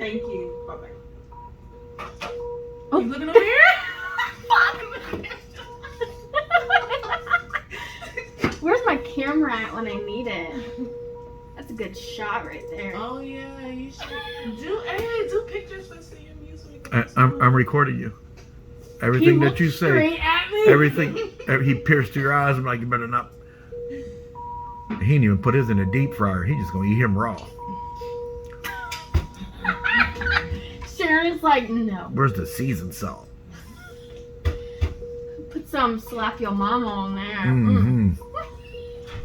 Thank you. Bye-bye. Oh. You looking over here? Where's my camera at when I need it? That's a good shot right there. Oh, yeah. You should. Do pictures for CMU so we can I'm recording you. Everything He that looked you say. straight at me. Everything. He pierced your eyes. I'm like, you better not. He didn't even put his in a deep fryer. He just gonna eat him raw. Sharon's like, no. Where's the seasoned salt? Put some slap your mama on there. Mm-hmm.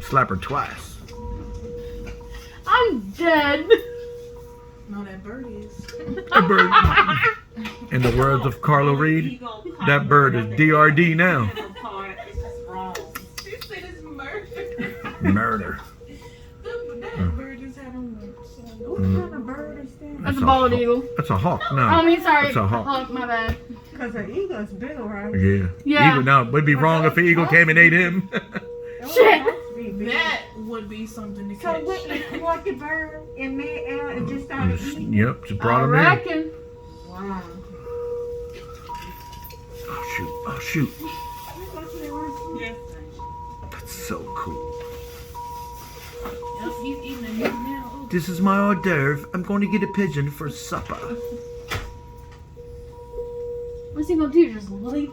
Slap her twice. I'm dead. No, that bird is. That bird. In the words of Carlo Reed, that bird is DRD now. It's just wrong. She said it's murder. Murder. That bird is having lunch. What kind of bird is that? That's a bald eagle. That's a hawk. Oh, No. I mean, sorry. That's a hawk. Hawk, my bad. Because an eagle is big, right? Yeah. Yeah. Eagle, now, it'd be wrong if the eagle came and ate him. Shit. That would be something to So catch. what the bird in mid-air and just started eating? Yep, just brought I him in. reckon. Wow. Oh, shoot. Oh, shoot. Yes. That's so cool. Yep, he's eating it now. Ooh. This is my hors d'oeuvre. I'm going to get a pigeon for supper. What's he gonna do? Just leave